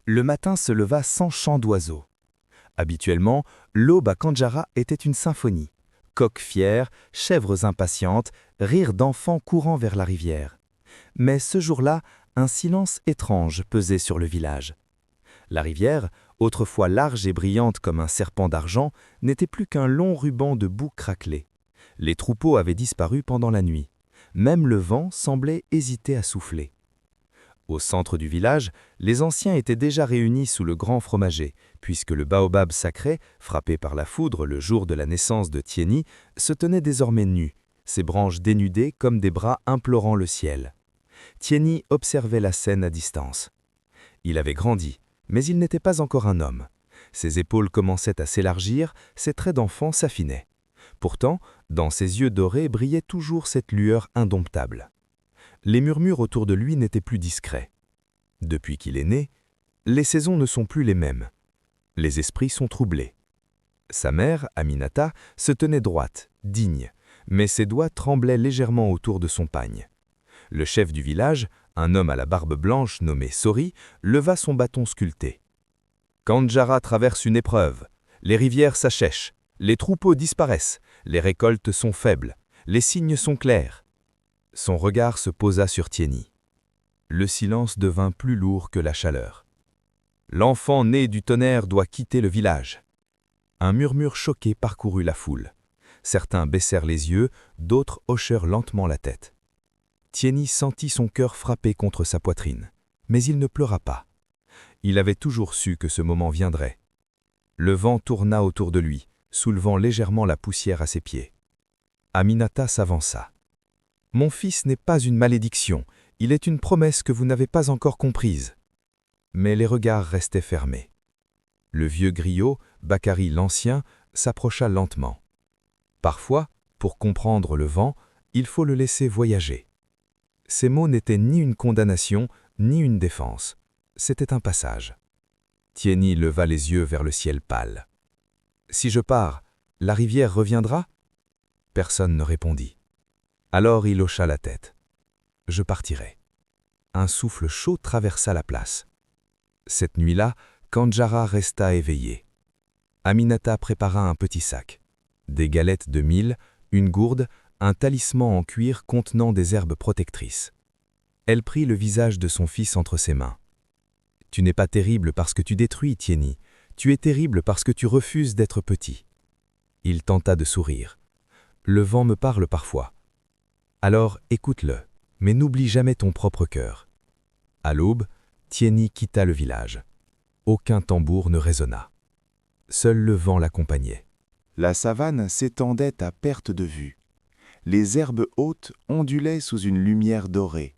Le matin se leva sans chant d'oiseaux. Habituellement, l'aube à Kandjara était une symphonie. Coqs fiers, chèvres impatientes, rires d'enfants courant vers la rivière. Mais ce jour-là, un silence étrange pesait sur le village. La rivière, autrefois large et brillante comme un serpent d'argent, n'était plus qu'un long ruban de boue craquelée. Les troupeaux avaient disparu pendant la nuit. Même le vent semblait hésiter à souffler. Au centre du village, les anciens étaient déjà réunis sous le grand fromager, puisque le baobab sacré, frappé par la foudre le jour de la naissance de Tieni, se tenait désormais nu, ses branches dénudées comme des bras implorant le ciel. Tieni observait la scène à distance. Il avait grandi, mais il n'était pas encore un homme. Ses épaules commençaient à s'élargir, ses traits d'enfant s'affinaient. Pourtant, dans ses yeux dorés brillait toujours cette lueur indomptable. Les murmures autour de lui n'étaient plus discrets. Depuis qu'il est né, les saisons ne sont plus les mêmes. Les esprits sont troublés. Sa mère, Aminata, se tenait droite, digne, mais ses doigts tremblaient légèrement autour de son pagne. Le chef du village, un homme à la barbe blanche nommé Sori, leva son bâton sculpté. Kandjara traverse une épreuve. Les rivières s'assèchent, les troupeaux disparaissent, les récoltes sont faibles, les signes sont clairs. Son regard se posa sur Tieni. Le silence devint plus lourd que la chaleur. L'enfant né du tonnerre doit quitter le village. Un murmure choqué parcourut la foule. Certains baissèrent les yeux, d'autres hochèrent lentement la tête. Tieni sentit son cœur frapper contre sa poitrine, mais il ne pleura pas. Il avait toujours su que ce moment viendrait. Le vent tourna autour de lui, soulevant légèrement la poussière à ses pieds. Aminata s'avança. « Mon fils n'est pas une malédiction, il est une promesse que vous n'avez pas encore comprise. » Mais les regards restaient fermés. Le vieux griot, Bakari l'Ancien, s'approcha lentement. Parfois, pour comprendre le vent, il faut le laisser voyager. Ces mots n'étaient ni une condamnation, ni une défense. C'était un passage. Tieni leva les yeux vers le ciel pâle. « Si je pars, la rivière reviendra ?» Personne ne répondit. Alors il hocha la tête. « Je partirai. » Un souffle chaud traversa la place. Cette nuit-là, Kandjara resta éveillé. Aminata prépara un petit sac. Des galettes de mil, une gourde, un talisman en cuir contenant des herbes protectrices. Elle prit le visage de son fils entre ses mains. « Tu n'es pas terrible parce que tu détruis, Tieni. Tu es terrible parce que tu refuses d'être petit. » Il tenta de sourire. « Le vent me parle parfois. Alors écoute-le, mais n'oublie jamais ton propre cœur. » À l'aube, Tieni quitta le village. Aucun tambour ne résonna. Seul le vent l'accompagnait. La savane s'étendait à perte de vue. Les herbes hautes ondulaient sous une lumière dorée.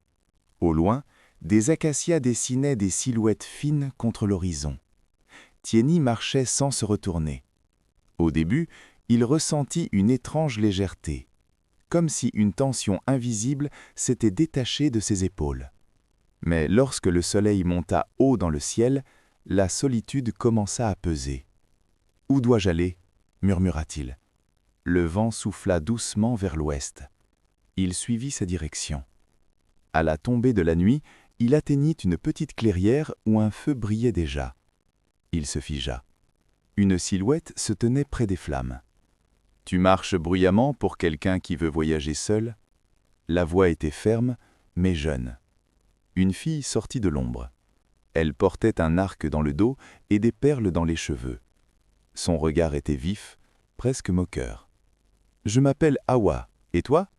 Au loin, des acacias dessinaient des silhouettes fines contre l'horizon. Tieni marchait sans se retourner. Au début, il ressentit une étrange légèreté, comme si une tension invisible s'était détachée de ses épaules. Mais lorsque le soleil monta haut dans le ciel, la solitude commença à peser. « Où dois-je aller ?» murmura-t-il. Le vent souffla doucement vers l'ouest. Il suivit sa direction. À la tombée de la nuit, il atteignit une petite clairière où un feu brillait déjà. Il se figea. Une silhouette se tenait près des flammes. « Tu marches bruyamment pour quelqu'un qui veut voyager seul ?» La voix était ferme, mais jeune. Une fille sortit de l'ombre. Elle portait un arc dans le dos et des perles dans les cheveux. Son regard était vif, presque moqueur. « Je m'appelle Awa, et toi ?»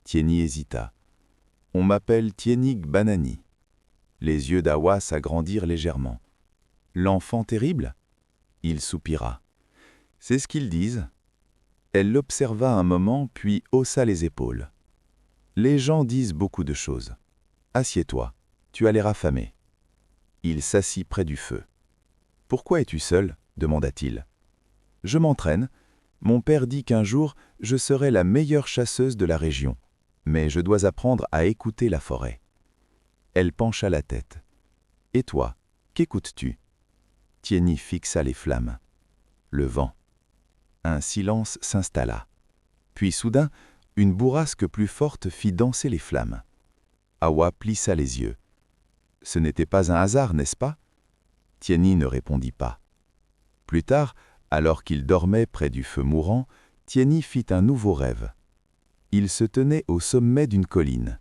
Tieni hésita. « On m'appelle Tienig Banani. » Les yeux d'Awa s'agrandirent légèrement. « L'enfant terrible ?» Il soupira. « C'est ce qu'ils disent. » Elle l'observa un moment, puis haussa les épaules. « Les gens disent beaucoup de choses. Assieds-toi, tu as l'air affamé. » Il s'assit près du feu. « Pourquoi es-tu seul ?» demanda-t-il. « Je m'entraîne. Mon père dit qu'un jour, je serai la meilleure chasseuse de la région. Mais je dois apprendre à écouter la forêt. » Elle pencha la tête. « Et toi, qu'écoutes-tu » Tieni fixa les flammes. Le vent. Un silence s'installa. Puis soudain, une bourrasque plus forte fit danser les flammes. Awa plissa les yeux. « Ce n'était pas un hasard, n'est-ce pas ?» Tieni ne répondit pas. Plus tard, alors qu'il dormait près du feu mourant, Tieni fit un nouveau rêve. Il se tenait au sommet d'une colline.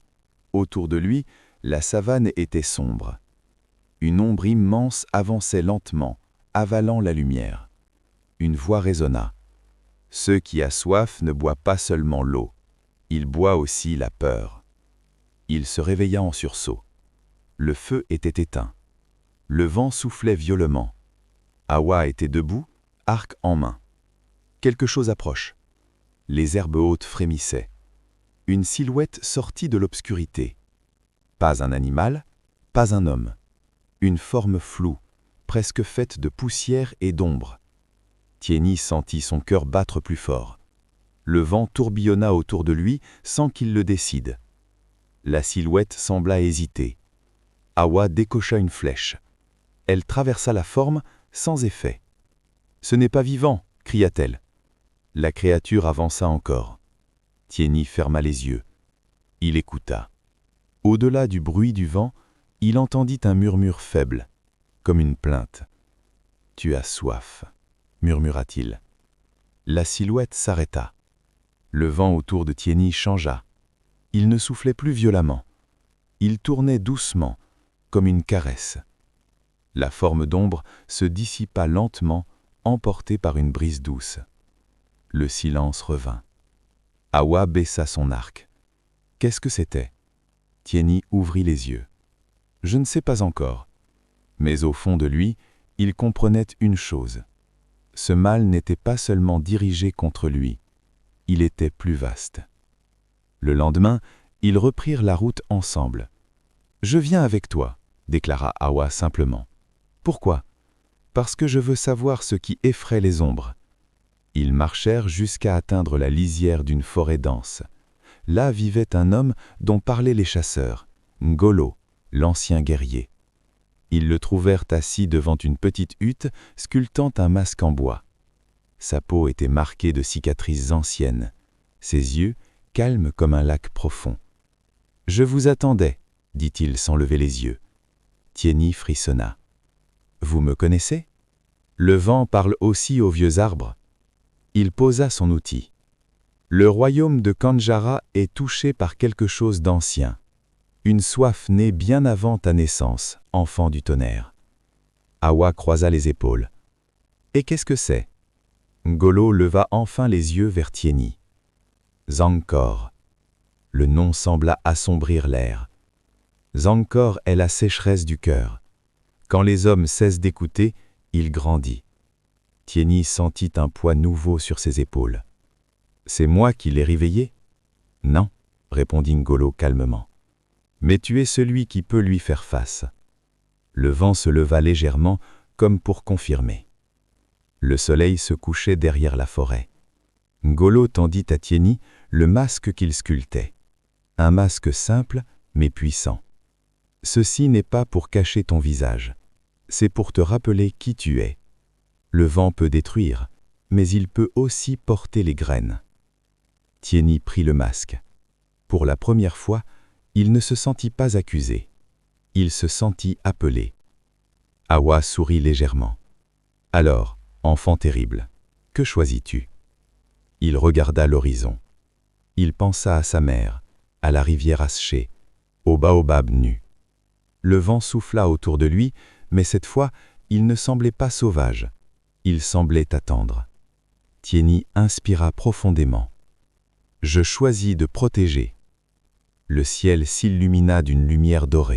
Autour de lui, la savane était sombre. Une ombre immense avançait lentement, avalant la lumière. Une voix résonna. « Ceux qui a soif ne boivent pas seulement l'eau, ils boivent aussi la peur. » Il se réveilla en sursaut. Le feu était éteint. Le vent soufflait violemment. Awa était debout, arc en main. Quelque chose approche. Les herbes hautes frémissaient. Une silhouette sortit de l'obscurité. Pas un animal, pas un homme. Une forme floue, presque faite de poussière et d'ombre. Tieni sentit son cœur battre plus fort. Le vent tourbillonna autour de lui sans qu'il le décide. La silhouette sembla hésiter. Awa décocha une flèche. Elle traversa la forme sans effet. « Ce n'est pas vivant !» cria-t-elle. La créature avança encore. Tieni ferma les yeux. Il écouta. Au-delà du bruit du vent, il entendit un murmure faible, comme une plainte. « Tu as soif !» murmura-t-il. La silhouette s'arrêta. Le vent autour de Tieni changea. Il ne soufflait plus violemment. Il tournait doucement, comme une caresse. La forme d'ombre se dissipa lentement, emportée par une brise douce. Le silence revint. Awa baissa son arc. Qu'est-ce que c'était? Tieni ouvrit les yeux. Je ne sais pas encore. Mais au fond de lui, il comprenait une chose. Ce mal n'était pas seulement dirigé contre lui. Il était plus vaste. Le lendemain, ils reprirent la route ensemble. « Je viens avec toi », déclara Awa simplement. « Pourquoi ? Parce que je veux savoir ce qui effraie les ombres. » Ils marchèrent jusqu'à atteindre la lisière d'une forêt dense. Là vivait un homme dont parlaient les chasseurs, Ngolo, l'ancien guerrier. Ils le trouvèrent assis devant une petite hutte sculptant un masque en bois. Sa peau était marquée de cicatrices anciennes, ses yeux calmes comme un lac profond. « Je vous attendais », dit-il sans lever les yeux. Tieni frissonna. « Vous me connaissez ? Le vent parle aussi aux vieux arbres. » Il posa son outil. « Le royaume de Kandjara est touché par quelque chose d'ancien. Une soif née bien avant ta naissance, enfant du tonnerre. » Awa croisa les épaules. « Et qu'est-ce que c'est ?» Ngolo leva enfin les yeux vers Tieni. « Zangkor. » Le nom sembla assombrir l'air. Zangkor est la sécheresse du cœur. Quand les hommes cessent d'écouter, il grandit. Tieni sentit un poids nouveau sur ses épaules. « C'est moi qui l'ai réveillé ?»« Non, » répondit Ngolo calmement. « Mais tu es celui qui peut lui faire face. » Le vent se leva légèrement, comme pour confirmer. Le soleil se couchait derrière la forêt. Ngolo tendit à Tieni le masque qu'il sculptait. Un masque simple, mais puissant. « Ceci n'est pas pour cacher ton visage. C'est pour te rappeler qui tu es. Le vent peut détruire, mais il peut aussi porter les graines. » Tieni prit le masque. Pour la première fois, il ne se sentit pas accusé. Il se sentit appelé. Awa sourit légèrement. « Alors, enfant terrible, que choisis-tu » Il regarda l'horizon. Il pensa à sa mère, à la rivière asséchée, au baobab nu. Le vent souffla autour de lui, mais cette fois, il ne semblait pas sauvage. Il semblait attendre. Tieni inspira profondément. « Je choisis de protéger. » Le ciel s'illumina d'une lumière dorée.